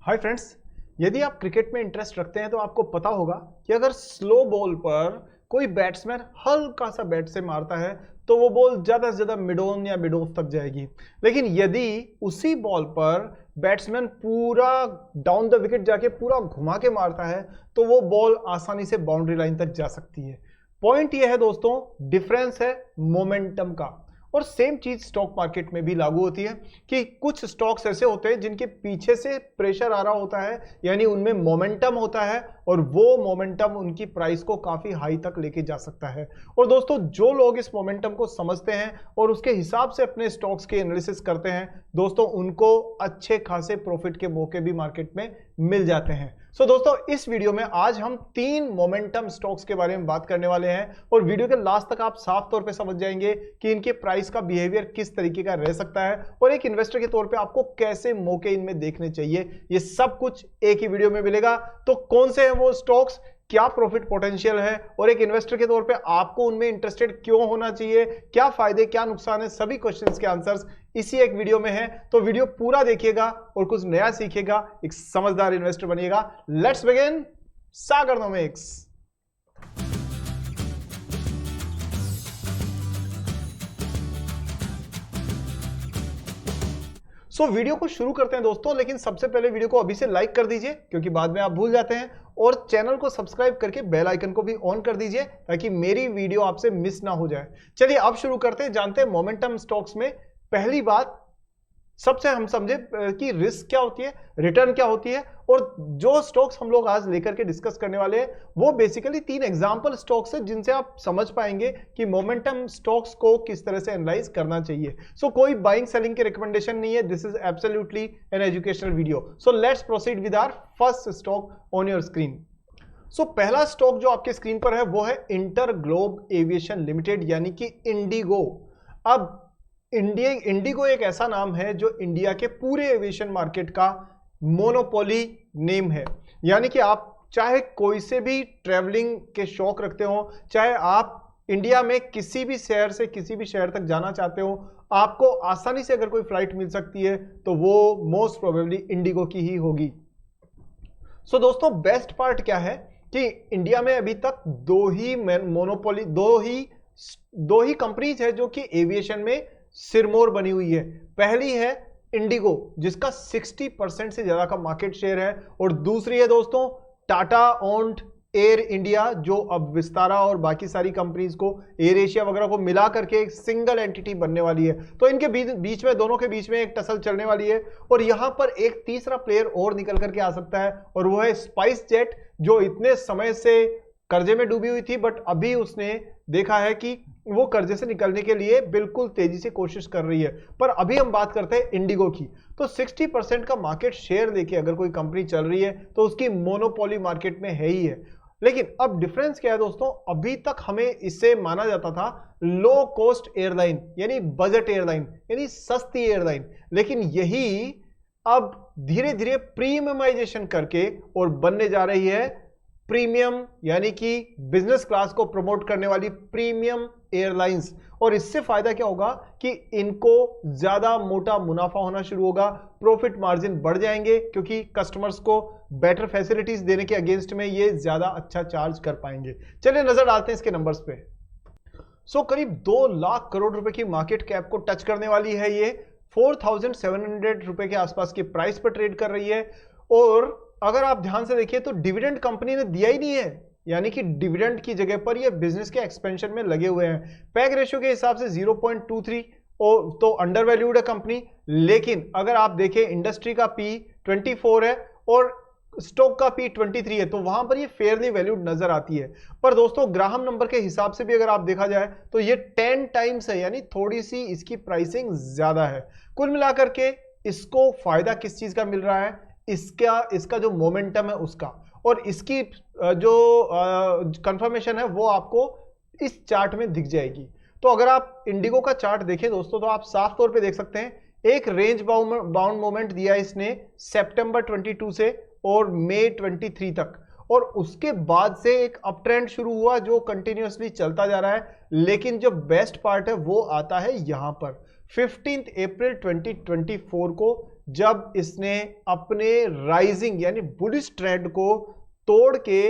Hi friends, यदि आप cricket में इंटरेस्ट रखते हैं तो आपको पता होगा कि अगर स्लो बॉल पर कोई बैट्समैन हल्का सा बैट से मारता है तो वो बॉल ज़्यादा से ज़्यादा मिड ऑन या मिड ऑफ तक जाएगी। लेकिन यदि उसी बॉल पर बैट्समैन पूरा डाउन द विकेट जाके पूरा घुमा के मारता है तो वो बॉल आसानी से बाउंड्री लाइन तक जा सकती है। पॉइंट ये है दोस्तों, डिफरेंस है मोमेंटम का। और सेम चीज स्टॉक मार्केट में भी लागू होती है कि कुछ स्टॉक्स ऐसे होते हैं जिनके पीछे से प्रेशर आ रहा होता है, यानी उनमें मोमेंटम होता है और वो मोमेंटम उनकी प्राइस को काफी हाई तक लेके जा सकता है। और दोस्तों, जो लोग इस मोमेंटम को समझते हैं और उसके हिसाब से अपने स्टॉक्स के एनालिसिस करते हैं, दोस्तों उनको अच्छे खासे प्रॉफिट के मौके भी मार्केट में मिल जाते हैं। सो दोस्तों, इस वीडियो में आज हम 3 मोमेंटम स्टॉक्स के बारे में बात करने वाले हैं और वीडियो के लास्ट तक आप साफ तौर पे समझ जाएंगे कि इनके प्राइस का बिहेवियर किस तरीके का रह सकता है और एक इन्वेस्टर के तौर पे आपको कैसे मौके इनमें देखने चाहिए। ये सब कुछ एक ही वीडियो में मिलेगा। तो कौन से हैं वो स्टॉक्स, क्या प्रॉफिट पोटेंशियल है और एक इन्वेस्टर के तौर पे आपको उनमें इंटरेस्टेड क्यों होना चाहिए, क्या फायदे क्या नुकसान है, सभी क्वेश्चंस के आंसर्स इसी एक वीडियो में है। तो वीडियो पूरा देखिएगा और कुछ नया सीखिएगा, एक समझदार इन्वेस्टर बनिएगा। Let's begin Sagarnomics. वीडियो को शुरू करते हैं दोस्तों, लेकिन सबसे पहले वीडियो को अभी से लाइक कर दीजिए क्योंकि बाद में आप भूल जाते हैं, और चैनल को सब्सक्राइब करके बेल आइकन को भी ऑन कर दीजिए ताकि मेरी वीडियो आपसे मिस ना हो जाए। चलिए अब शुरू करते हैं, जानते हैं मोमेंटम स्टॉक्स में पहली बात सबसे हम समझे कि रिस्क क्या होती है, रिटर्न क्या होती है। और जो स्टॉक्स हम लोग आज लेकर के डिस्कस करने वाले हैं वो बेसिकली 3 एग्जांपल स्टॉक्स है जिनसे आप समझ पाएंगे कि मोमेंटम स्टॉक्स को किस तरह से एनालाइज करना चाहिए। कोई बाइंग सेलिंग के रिकमेंडेशन नहीं है, this is absolutely an educational video. Let's proceed with our first stock on your screen. पहला स्टॉक जो आपके स्क्रीन पर है वो है इंटर ग्लोब एविएशन लिमिटेड, यानी कि इंडिगो। अब इंडिगो एक ऐसा नाम है जो इंडिया के पूरे एविएशन मार्केट का मोनोपोली नेम है, यानी कि आप चाहे कोई से भी ट्रैवलिंग के शौक रखते हो, चाहे आप इंडिया में किसी भी शहर से किसी भी शहर तक जाना चाहते हो, आपको आसानी से अगर कोई फ्लाइट मिल सकती है तो वो मोस्ट प्रोबेबली इंडिगो की ही होगी। दोस्तों, बेस्ट पार्ट क्या है कि इंडिया में अभी तक दो ही कंपनीज है जो कि एविएशन में सिरमौर बनी हुई है। पहली है इंडिगो जिसका 60% से ज्यादा का मार्केट शेयर है, और दूसरी है दोस्तों टाटा ओन्ड एयर इंडिया, जो अब विस्तारा और बाकी सारी कंपनीज को, एयर एशिया वगैरह को मिला करके एक सिंगल एंटिटी बनने वाली है। तो इनके बीच में, दोनों के बीच में एक टसल चलने वाली है। और यहां पर एक तीसरा प्लेयर और निकल करके आ सकता है और वो है स्पाइस जेट, जो इतने समय से कर्जे में डूबी हुई थी बट अभी उसने देखा है कि वो कर्जे से निकलने के लिए बिल्कुल तेजी से कोशिश कर रही है। पर अभी हम बात करते हैं इंडिगो की। तो 60% का मार्केट शेयर लेके अगर कोई कंपनी चल रही है तो उसकी मोनोपोली मार्केट में है ही है। लेकिन अब डिफरेंस क्या है दोस्तों, अभी तक हमें इसे माना जाता था लो कॉस्ट एयरलाइन, यानी बजट एयरलाइन, यानी सस्ती एयरलाइन। लेकिन यही अब धीरे धीरे प्रीमियमाइजेशन करके और बनने जा रही है प्रीमियम, यानी कि बिजनेस क्लास को प्रमोट करने वाली प्रीमियम एयरलाइंस। और इससे फायदा क्या होगा कि इनको ज्यादा मोटा मुनाफा होना शुरू होगा, प्रॉफिट मार्जिन बढ़ जाएंगे क्योंकि कस्टमर्स को बेटर फैसिलिटीज देने के अगेंस्ट में ये ज्यादा अच्छा चार्ज कर पाएंगे। चलिए नजर डालते हैं इसके नंबर्स पे। करीब 2 लाख करोड़ रुपए की मार्केट कैप को टच करने वाली है ये। 4700 रुपए के आसपास की प्राइस पर ट्रेड कर रही है। और अगर आप ध्यान से देखिए तो डिविडेंड कंपनी ने दिया ही नहीं है, यानी कि डिविडेंड की जगह पर ये बिजनेस के एक्सपेंशन में लगे हुए हैं। पैग रेशियो के हिसाब से 0.23 तो अंडर वैल्यूड है कंपनी। लेकिन अगर आप देखें इंडस्ट्री का पी 24 है और स्टॉक का पी 23 है, तो वहां पर ये फेयरली वैल्यूड नजर आती है। पर दोस्तों, ग्राहम नंबर के हिसाब से भी अगर आप देखा जाए तो ये 10 टाइम्स है, यानी थोड़ी सी इसकी प्राइसिंग ज्यादा है। कुल मिलाकर के इसको फायदा किस चीज का मिल रहा है, इसका जो मोमेंटम है उसका, और इसकी जो कंफर्मेशन है वो आपको इस चार्ट में दिख जाएगी। तो अगर आप इंडिगो का चार्ट देखें दोस्तों तो आप साफ तौर पे देख सकते हैं एक रेंज बाउंड मोमेंट दिया इसने सितंबर 22 से और मई 23 तक, और उसके बाद से एक अप ट्रेंड शुरू हुआ जो कंटिन्यूअसली चलता जा रहा है। लेकिन जो बेस्ट पार्ट है वो आता है यहां पर 15 अप्रैल 2024 को, जब इसने अपने राइजिंग यानी बुलिश ट्रेंड को तोड़ के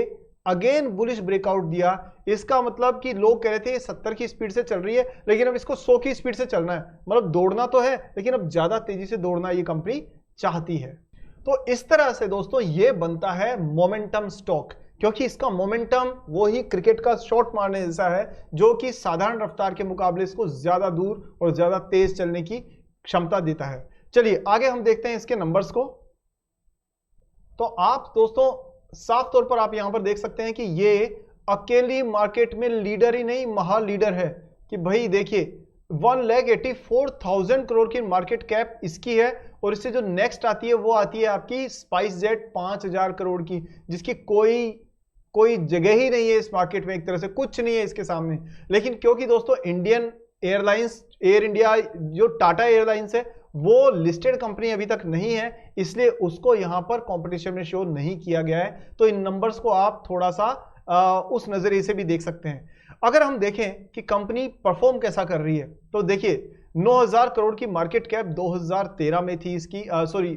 अगेन बुलिश ब्रेकआउट दिया। इसका मतलब कि लोग कह रहे थे 70 की स्पीड से चल रही है, लेकिन अब इसको 100 की स्पीड से चलना है, मतलब दौड़ना तो है लेकिन अब ज्यादा तेजी से दौड़ना ये कंपनी चाहती है। तो इस तरह से दोस्तों ये बनता है मोमेंटम स्टॉक, क्योंकि इसका मोमेंटम वो ही क्रिकेट का शॉट मारने जैसा है, जो कि साधारण रफ्तार के मुकाबले इसको ज्यादा दूर और ज्यादा तेज चलने की क्षमता देता है। चलिए आगे हम देखते हैं इसके नंबर्स को। तो आप दोस्तों साफ तौर पर आप यहां पर देख सकते हैं कि ये अकेली मार्केट में लीडर ही नहीं महा लीडर है, कि भाई देखिए 1,84,000 करोड़ की मार्केट कैप इसकी है, और इससे जो नेक्स्ट आती है वो आती है आपकी स्पाइस जेट 5,000 करोड़ की, जिसकी कोई जगह ही नहीं है इस मार्केट में, एक तरह से कुछ नहीं है इसके सामने। लेकिन क्योंकि दोस्तों इंडियन एयरलाइंस, एयर इंडिया, जो टाटा एयरलाइंस है वो लिस्टेड कंपनी अभी तक नहीं है, इसलिए उसको यहां पर कंपटीशन में शो नहीं किया गया है। तो इन नंबर्स को आप थोड़ा सा उस नजरिए से भी देख सकते हैं। अगर हम देखें कि कंपनी परफॉर्म कैसा कर रही है, तो देखिए 9,000 करोड़ की मार्केट कैप 2013 में थी इसकी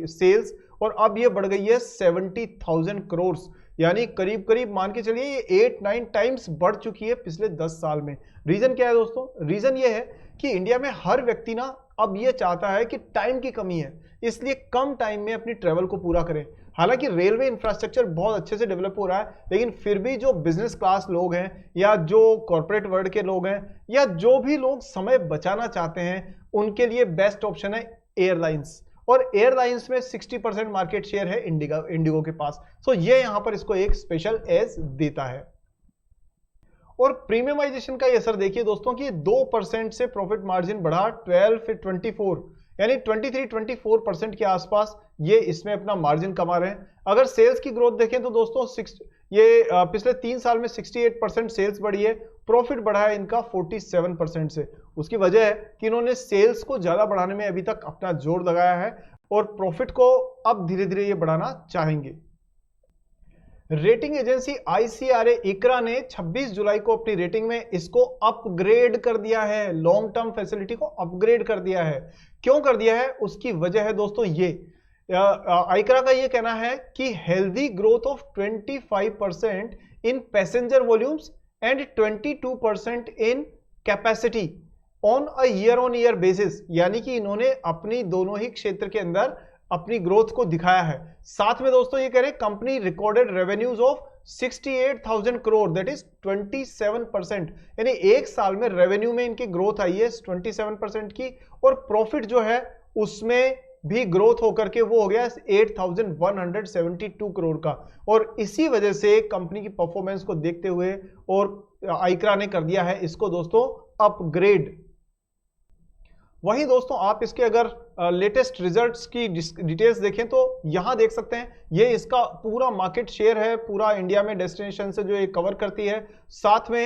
सेल्स, और अब ये बढ़ गई है 70,000 करोड़, यानी करीब करीब मान के चलिए ये 8-9 टाइम्स बढ़ चुकी है पिछले 10 साल में। रीजन क्या है दोस्तों? रीजन ये है कि इंडिया में हर व्यक्ति ना अब ये चाहता है कि टाइम की कमी है, इसलिए कम टाइम में अपनी ट्रेवल को पूरा करें। हालांकि रेलवे इंफ्रास्ट्रक्चर बहुत अच्छे से डेवलप हो रहा है, लेकिन फिर भी जो बिजनेस क्लास लोग हैं या जो कॉर्पोरेट वर्ल्ड के लोग हैं या जो भी लोग समय बचाना चाहते हैं, उनके लिए बेस्ट ऑप्शन है एयरलाइंस, और एयरलाइंस में 60% मार्केट शेयर है इंडिगो के पास। सो ये यहां पर इसको एक स्पेशल एज देता है। और प्रीमियमाइजेशन का ये असर देखिए दोस्तों कि 2% से प्रॉफिट मार्जिन बढ़ा 12 फिर 24, यानी 23-24% के आसपास ये इसमें अपना मार्जिन कमा रहे हैं। अगर सेल्स की ग्रोथ देखें तो दोस्तों ये पिछले 3 साल में 68% सेल्स बढ़ी है, प्रॉफिट बढ़ा है इनका 47% से। उसकी वजह है कि इन्होंने सेल्स को ज्यादा बढ़ाने में अभी तक अपना जोर लगाया है और प्रॉफिट को अब धीरे धीरे ये बढ़ाना चाहेंगे। रेटिंग एजेंसी ICRA इकरा ने 26 जुलाई को अपनी रेटिंग में इसको अपग्रेड कर दिया है, लॉन्ग टर्म फैसिलिटी को अपग्रेड कर दिया है। क्यों कर दिया है? उसकी वजह है दोस्तों ये इकरा का ये कहना है कि healthy growth of 25% in passenger volumes and 22% in capacity on a year on year basis, यानी कि इन्होंने अपनी दोनों ही क्षेत्र के अंदर अपनी ग्रोथ को दिखाया है। साथ में दोस्तों ये कह रहे company recorded revenues of 68,000 crore, that is 27%, यानी एक साल में रेवेन्यू में इनकी ग्रोथ आई है 27% की, और प्रॉफिट जो है उसमें भी ग्रोथ होकर के वो हो गया 8,172 करोड़ का। और इसी वजह से कंपनी की परफॉर्मेंस को देखते हुए और आइकरा ने कर दिया है इसको दोस्तों अपग्रेड। वहीं दोस्तों आप इसके अगर लेटेस्ट रिजल्ट्स की डिटेल्स देखें तो यहां देख सकते हैं ये इसका पूरा मार्केट शेयर है, पूरा इंडिया में डेस्टिनेशन से जो ये कवर करती है। साथ में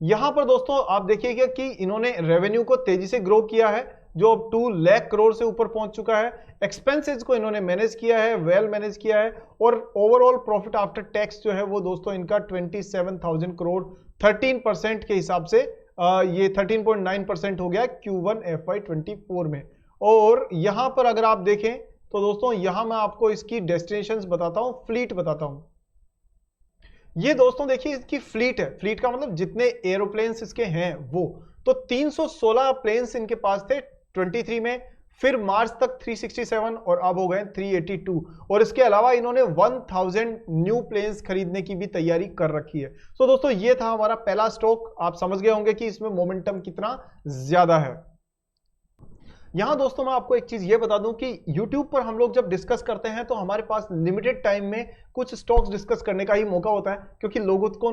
यहां पर दोस्तों आप देखिएगा कि इन्होंने रेवेन्यू को तेजी से ग्रो किया है, जो अब 2 लाख करोड़ से ऊपर पहुंच चुका है। एक्सपेंसेस को इन्होंने मैनेज किया है, वेल मैनेज किया है, और ओवरऑल प्रॉफिट आफ्टर टैक्स जो है वो दोस्तों इनका 27,000 करोड़ 13% के हिसाब से ये 13.9% हो गया Q1 FY24 में। और यहां पर अगर आप देखें तो दोस्तों यहां मैं आपको इसकी डेस्टिनेशंस बताता हूं, फ्लीट बताता हूं। ये दोस्तों देखिए इसकी फ्लीट है, फ्लीट का मतलब जितने एरोप्लेन्स इसके हैं वो, तो 316 प्लेन्स इनके पास थे 23 में, फिर मार्च तक 367 और अब हो गए 382, और इसके अलावा इन्होंने 1000 न्यू प्लेन्स खरीदने की भी तैयारी कर रखी है। तो दोस्तों ये था हमारा पहला स्टॉक, आप समझ गए होंगे कि इसमें मोमेंटम कितना ज्यादा है। यहां दोस्तों मैं आपको एक चीज ये बता दूं कि YouTube पर हम लोग जब डिस्कस करते हैं तो हमारे पास लिमिटेड टाइम में कुछ स्टॉक्स डिस्कस करने का ही मौका होता है, क्योंकि लोगों को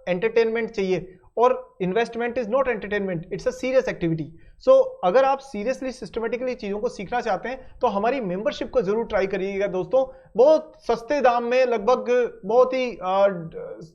एंटरटेनमेंट चाहिए, और investment is not entertainment, it's a serious activity. So अगर आप सीरियसली सिस्टमेटिकली चीजों को सीखना चाहते हैं तो हमारी मेंबरशिप को जरूर ट्राई करिएगा दोस्तों। बहुत सस्ते दाम में, लगभग बहुत ही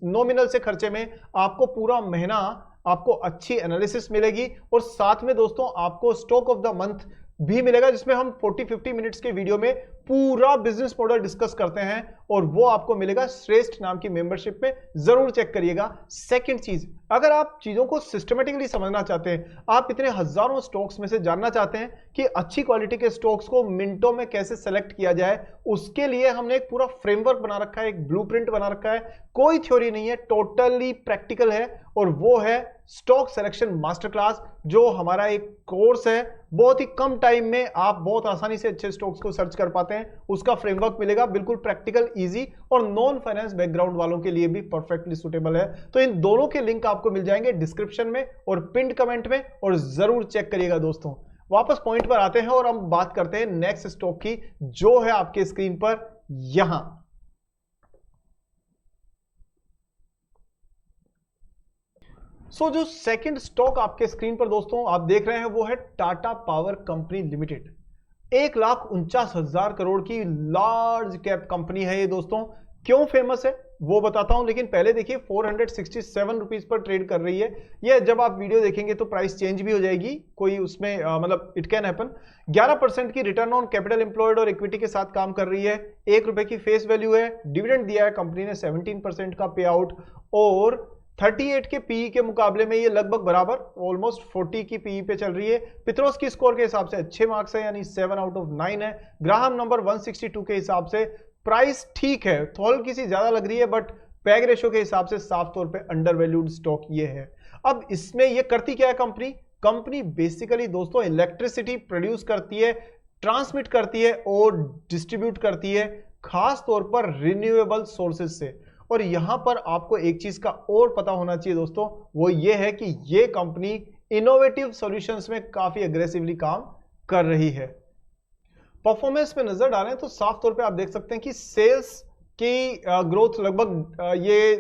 नॉमिनल से खर्चे में आपको पूरा महीना आपको अच्छी एनालिसिस मिलेगी, और साथ में दोस्तों आपको स्टॉक ऑफ द मंथ भी मिलेगा, जिसमें हम 40-50 मिनट्स के वीडियो में पूरा बिजनेस मॉडल डिस्कस करते हैं और वो आपको मिलेगा श्रेष्ठ नाम की मेंबरशिप में, जरूर चेक करिएगा। सेकंड चीज, अगर आप चीजों को सिस्टमेटिकली समझना चाहते हैं, आप इतने हजारों स्टॉक्स में से जानना चाहते हैं कि अच्छी क्वालिटी के स्टॉक्स को मिनटों में कैसे सेलेक्ट किया जाए, उसके लिए हमने एक पूरा फ्रेमवर्क बना रखा है, एक ब्लूप्रिंट बना रखा है। कोई थ्योरी नहीं है, टोटली प्रैक्टिकल है, और वो है स्टॉक सिलेक्शन मास्टर क्लास, जो हमारा एक कोर्स है। बहुत ही कम टाइम में आप बहुत आसानी से अच्छे स्टॉक्स को सर्च कर पाते हैं, उसका फ्रेमवर्क मिलेगा, बिल्कुल प्रैक्टिकल, इजी, और नॉन फाइनेंस बैकग्राउंड वालों के लिए भी परफेक्टली सुटेबल है। तो इन दोनों के लिंक आपको मिल जाएंगे डिस्क्रिप्शन में और पिंड कमेंट में, और जरूर चेक करिएगा दोस्तों। वापस पॉइंट पर आते हैं और हम बात करते हैं नेक्स्ट स्टॉक की, जो है आपके स्क्रीन पर यहां। जो सेकंड स्टॉक आपके स्क्रीन पर दोस्तों आप देख रहे हैं, वो है Tata power company limited. 1,49,000 crore की लार्ज कैप कंपनी है ये दोस्तों। क्यों फेमस है वो बताता हूं, लेकिन पहले देखिए 467 रुपीज पर ट्रेड कर रही है। ये जब आप वीडियो देखेंगे तो प्राइस चेंज भी हो जाएगी, कोई उसमें मतलब इट कैन हैपन। 11% की रिटर्न ऑन कैपिटल एम्प्लॉयड और इक्विटी के साथ काम कर रही है। 1 रुपए की फेस वैल्यू है। डिविडेंड दिया है कंपनी ने 17% का पे आउट, और 38 के पीई के मुकाबले में ये लगभग बराबर ऑलमोस्ट 40 की पीई पे चल रही है। पित्रोस की स्कोर के हिसाब से अच्छे मार्क्स है, यानी 7 आउट ऑफ 9 है। ग्राहम नंबर 162 के हिसाब से प्राइस ठीक है, थोड़ी किसी ज्यादा लग रही है, बट पैग रेशो के हिसाब से साफ तौर पे अंडर वैल्यूड स्टॉक ये है। अब इसमें ये करती क्या है कंपनी बेसिकली दोस्तों इलेक्ट्रिसिटी प्रोड्यूस करती है, ट्रांसमिट करती है और डिस्ट्रीब्यूट करती है, खास तौर पर रिन्यूएबल सोर्सेज से। और यहां पर आपको एक चीज का और पता होना चाहिए दोस्तों, वो ये है कि ये कंपनी इनोवेटिव सॉल्यूशंस में काफी एग्रेसिवली काम कर रही है। परफॉर्मेंस में नजर डालें तो साफ तौर पे आप देख सकते हैं कि सेल्स की ग्रोथ लगभग ये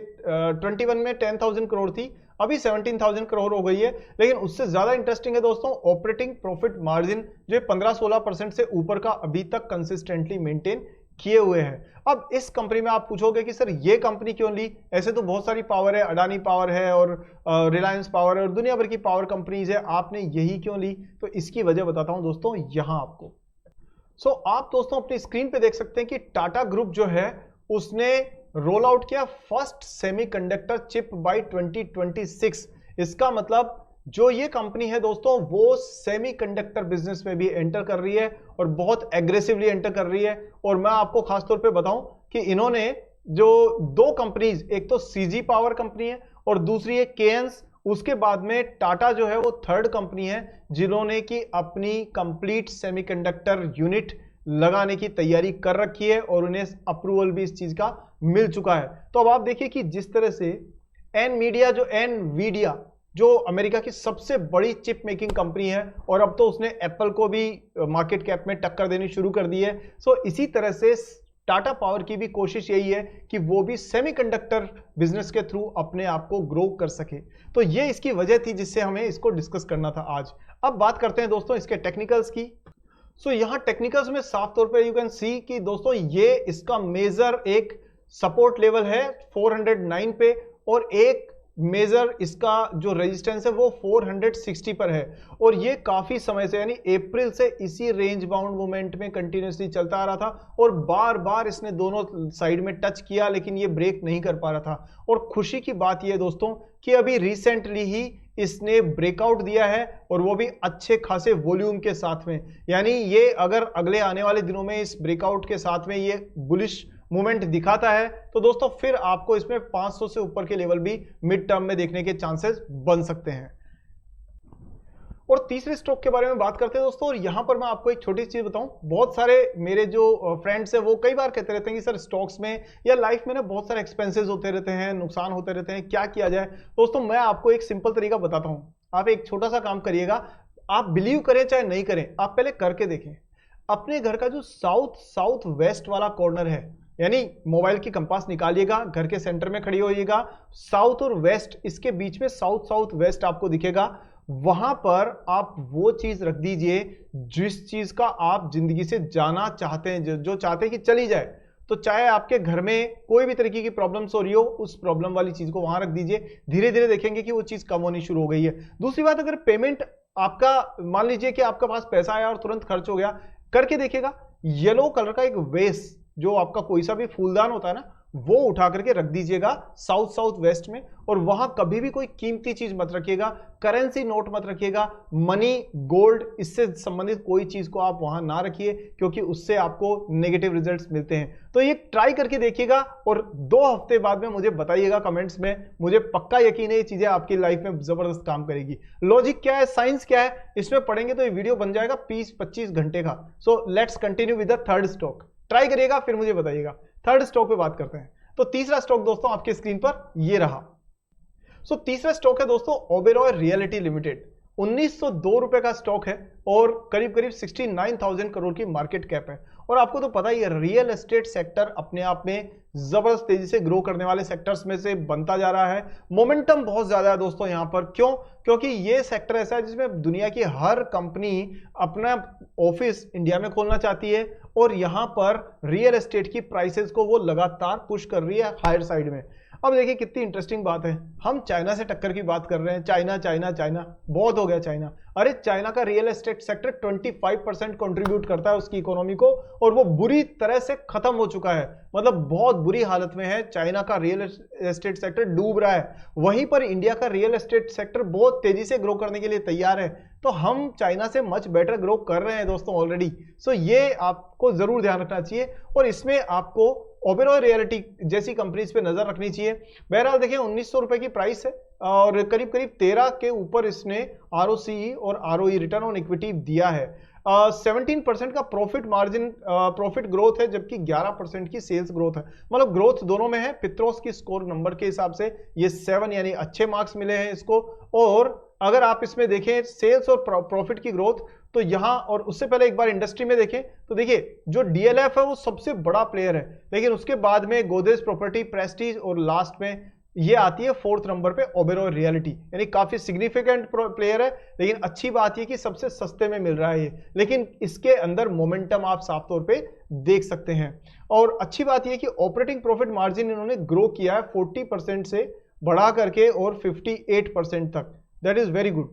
21 में 10,000 करोड़ थी, अभी 17,000 करोड़ हो गई है। लेकिन उससे ज्यादा इंटरेस्टिंग है दोस्तों ऑपरेटिंग प्रॉफिट मार्जिन, जो 15-16% से ऊपर का अभी तक कंसिस्टेंटली मेंटेन किए हुए हैं। अब इस कंपनी में आप पूछोगे कि सर ये कंपनी क्यों ली, ऐसे तो बहुत सारी पावर है, अडानी पावर है और रिलायंस पावर है और दुनिया भर की पावर कंपनीज है, आपने यही क्यों ली? तो इसकी वजह बताता हूं दोस्तों यहां आपको। आप दोस्तों अपनी स्क्रीन पे देख सकते हैं कि टाटा ग्रुप जो है उसने रोल आउट किया फर्स्ट सेमीकंडक्टर चिप बाय 2026। इसका मतलब जो ये कंपनी है दोस्तों वो सेमीकंडक्टर बिजनेस में भी एंटर कर रही है और बहुत एग्रेसिवली एंटर कर रही है। और मैं आपको खास तौर पे बताऊं कि इन्होंने जो 2 कंपनीज, एक तो सीजी पावर कंपनी है और दूसरी है केएनस, उसके बाद में टाटा जो है वो थर्ड कंपनी है जिन्होंने की अपनी कंप्लीट सेमीकंडक्टर यूनिट लगाने की तैयारी कर रखी है और उन्हें अप्रूवल भी इस चीज का मिल चुका है। तो अब आप देखिए कि जिस तरह से एनवीडिया जो अमेरिका की सबसे बड़ी चिप मेकिंग कंपनी है और अब तो उसने एप्पल को भी मार्केट कैप में टक्कर देनी शुरू कर दी है, इसी तरह से टाटा पावर की भी कोशिश यही है कि वो भी सेमीकंडक्टर बिजनेस के थ्रू अपने आप को ग्रो कर सके। तो ये इसकी वजह थी जिससे हमें इसको डिस्कस करना था आज। अब बात करते हैं दोस्तों इसके टेक्निकल्स की। यहां टेक्निकल्स में साफ तौर पे यू कैन सी कि दोस्तों ये इसका मेजर एक सपोर्ट लेवल है 409 पे और एक मेजर इसका जो रेजिस्टेंस है वो 460 पर है। और ये काफी समय से यानी अप्रैल से इसी रेंज बाउंड मूवमेंट में कंटिन्यूसली चलता आ रहा था और बार बार इसने दोनों साइड में टच किया लेकिन ये ब्रेक नहीं कर पा रहा था। और खुशी की बात ये दोस्तों कि अभी रिसेंटली ही इसने ब्रेकआउट दिया है और वो भी अच्छे खासे वॉल्यूम के साथ में। यानी ये अगर अगले आने वाले दिनों में इस ब्रेकआउट के साथ में ये बुलिश मूवमेंट दिखाता है तो दोस्तों फिर आपको इसमें 500 से ऊपर के लेवल भी मिड टर्म में देखने के चांसेस बन सकते हैं। और तीसरे स्टॉक के बारे में बात करते हैं दोस्तों, और यहां पर मैं आपको एक छोटी चीज बताऊं। बहुत सारे मेरे जो फ्रेंड्स हैं वो कई बार कहते रहते हैं कि सर स्टॉक्स में या लाइफ में ना बहुत सारे एक्सपेंसेस होते रहते हैं, नुकसान होते रहते हैं, क्या किया जाए। दोस्तों मैं आपको एक सिंपल तरीका बताता हूं, आप एक छोटा सा काम करिएगा, आप बिलीव करें चाहे नहीं करें, आप पहले करके देखें। अपने घर का जो साउथ वेस्ट वाला कॉर्नर है, यानी मोबाइल की कंपास निकालिएगा, घर के सेंटर में खड़ी होइएगा, साउथ और वेस्ट इसके बीच में साउथ वेस्ट आपको दिखेगा, वहां पर आप वो चीज रख दीजिए जिस चीज का आप जिंदगी से जाना चाहते हैं, जो चाहते हैं कि चली जाए। तो चाहे आपके घर में कोई भी तरीके की प्रॉब्लम्स हो रही हो, उस प्रॉब्लम वाली चीज को वहां रख दीजिए, धीरे धीरे देखेंगे कि वो चीज कम होनी शुरू हो गई है। दूसरी बात, अगर पेमेंट आपका, मान लीजिए कि आपका पास पैसा आया और तुरंत खर्च हो गया, करके देखिएगा येलो कलर का एक वेस जो आपका कोई सा भी फूलदान होता है ना, वो उठा करके रख दीजिएगा साउथ साउथ वेस्ट में, और वहां कभी भी कोई कीमती चीज मत रखिएगा, करेंसी नोट मत रखिएगा, मनी गोल्ड इससे संबंधित कोई चीज को आप वहां ना रखिए, क्योंकि उससे आपको नेगेटिव रिजल्ट्स मिलते हैं। तो ये ट्राई करके देखिएगा और 2 हफ्ते बाद में मुझे बताइएगा कमेंट्स में, मुझे पक्का यकीन है ये चीजें आपकी लाइफ में जबरदस्त काम करेगी। लॉजिक क्या है, साइंस क्या है, इसमें पढ़ेंगे तो ये वीडियो बन जाएगा 20-25 घंटे का। So let's continue with the third stock. Try करिएगा फिर मुझे बताइएगा। थर्ड स्टॉक पे बात करते हैं। तो तीसरा स्टॉक दोस्तों आपके स्क्रीन पर ये रहा। सो तीसरा स्टॉक है दोस्तों ओबेरॉय रियलिटी लिमिटेड। 1902 रुपए का स्टॉक है और करीब करीब 69,000 करोड़ की मार्केट कैप है। और आपको तो पता ही है, रियल एस्टेट सेक्टर अपने आप में जबरदस्त तेजी से ग्रो करने वाले सेक्टर्स में से बनता जा रहा है। मोमेंटम बहुत ज्यादा है दोस्तों यहां पर। क्यों? क्योंकि ये सेक्टर ऐसा है जिसमें दुनिया की हर कंपनी अपना ऑफिस इंडिया में खोलना चाहती है, और यहां पर रियल एस्टेट की प्राइसेस को वो लगातार पुश कर रही है हायर साइड में। अब देखिए कितनी इंटरेस्टिंग बात है, हम चाइना से टक्कर की बात कर रहे हैं। चाइना चाइना चाइना, बहुत हो गया चाइना। अरे चाइना का रियल एस्टेट सेक्टर 25% कंट्रीब्यूट करता है उसकी इकोनॉमी को, और वो बुरी तरह से खत्म हो चुका है, मतलब बहुत बुरी हालत में है। चाइना का रियल एस्टेट सेक्टर डूब रहा है। वहीं पर इंडिया का रियल एस्टेट सेक्टर बहुत तेजी से ग्रो करने के लिए तैयार है। तो हम चाइना से मच बेटर ग्रो कर रहे हैं दोस्तों ऑलरेडी। सो ये आपको जरूर ध्यान रखना चाहिए, और इसमें आपको ओबेरॉय रियलिटी जैसी कंपनीज पे नजर रखनी चाहिए। बहरहाल देखिए 1900 रुपए की प्राइस है और करीब करीब 13 के ऊपर इसने आरओसीई और आरओई रिटर्न ऑन इक्विटी दिया है। 17% का प्रॉफिट मार्जिन, प्रॉफिट ग्रोथ है, जबकि 11% की सेल्स ग्रोथ है। मतलब ग्रोथ दोनों में है। पित्रोस की स्कोर नंबर के हिसाब से ये 7 यानी अच्छे मार्क्स मिले हैं इसको। और अगर आप इसमें देखें सेल्स और प्रॉफिट की ग्रोथ, तो यहां, और उससे पहले एक बार इंडस्ट्री में देखें तो देखिए जो डीएलएफ है वो सबसे बड़ा प्लेयर है, लेकिन उसके बाद में गोदरेज प्रॉपर्टी, प्रेस्टीज, और लास्ट में ये आती है 4th नंबर पे ओबेरॉय रियलिटी। यानी काफी सिग्निफिकेंट प्लेयर है, लेकिन अच्छी बात ये कि सबसे सस्ते में मिल रहा है ये। लेकिन इसके अंदर मोमेंटम आप साफ तौर पे देख सकते हैं। और अच्छी बात ये कि ऑपरेटिंग प्रॉफिट मार्जिन इन्होंने ग्रो किया है 40% से बढ़ा करके और 58% तक। That is very good.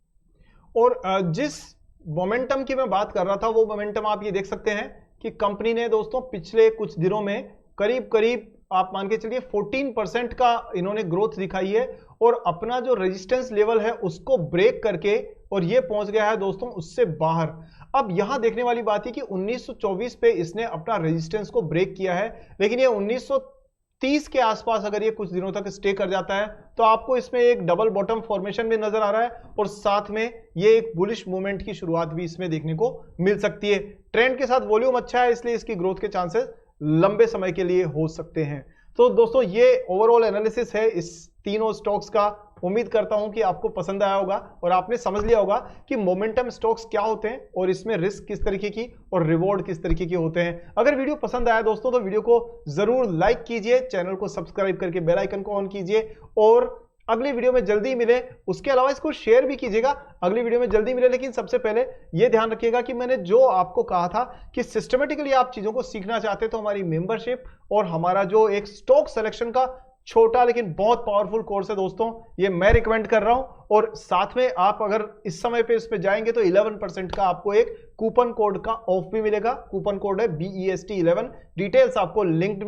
और जिस मोमेंटम की मैं बात कर रहा था, वो मोमेंटम आप ये देख सकते हैं कि कंपनी ने दोस्तों पिछले कुछ दिनों में करीब करीब आप मान के चलिए 14% का इन्होंने ग्रोथ दिखाई है, और अपना जो रेजिस्टेंस लेवल है उसको ब्रेक करके और ये पहुंच गया है दोस्तों उससे बाहर। अब यहां देखने वाली बात है कि 1924 पे इसने अपना रेजिस्टेंस को ब्रेक किया है, लेकिन ये 1930 के आसपास अगर ये कुछ दिनों तक स्टे कर जाता है तो आपको इसमें एक डबल बॉटम फॉर्मेशन भी नजर आ रहा है, और साथ में ये एक बुलिश मूवमेंट की शुरुआत भी इसमें देखने को मिल सकती है। ट्रेंड के साथ वॉल्यूम अच्छा है, इसलिए इसकी ग्रोथ के चांसेस लंबे समय के लिए हो सकते हैं। तो दोस्तों ये ओवरऑल एनालिसिस है इस तीनों स्टॉक्स का। उम्मीद करता हूं कि आपको पसंद आया होगा और आपने समझ लिया होगा कि मोमेंटम स्टॉक्स क्या होते हैं और इसमें रिस्क किस तरीके की और रिवॉर्ड किस तरीके के होते हैं। अगर वीडियो पसंद आया दोस्तों तो वीडियो को जरूर लाइक कीजिए, चैनल को सब्सक्राइब करके बेल आइकन को ऑन कीजिए, और अगली वीडियो में जल्दी मिले। उसके अलावा इसको शेयर भी कीजिएगा, अगली वीडियो में जल्दी मिले। लेकिन सबसे पहले यह ध्यान रखिएगा कि मैंने जो आपको कहा था कि सिस्टमेटिकली आप चीजों को सीखना चाहते तो हमारी मेंबरशिप और हमारा जो एक स्टॉक सिलेक्शन का छोटा लेकिन बहुत पावरफुल कोर्स है दोस्तों, ये मैं रिकमेंड कर रहा हूं। और साथ में आप अगर इस समय पे इस पे जाएंगे तो 11% का आपको एक कूपन कोड का ऑफ भी मिलेगा। कूपन कोड है BEST11। डिटेल्स आपको लिंक्ड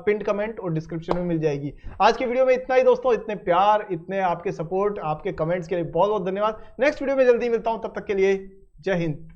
पिंड कमेंट और डिस्क्रिप्शन में मिल जाएगी। आज की वीडियो में इतना ही दोस्तों। इतने प्यार, इतने आपके सपोर्ट, आपके कमेंट्स के लिए बहुत बहुत धन्यवाद। नेक्स्ट वीडियो में जल्दी मिलता हूं, तब तक के लिए जय हिंद।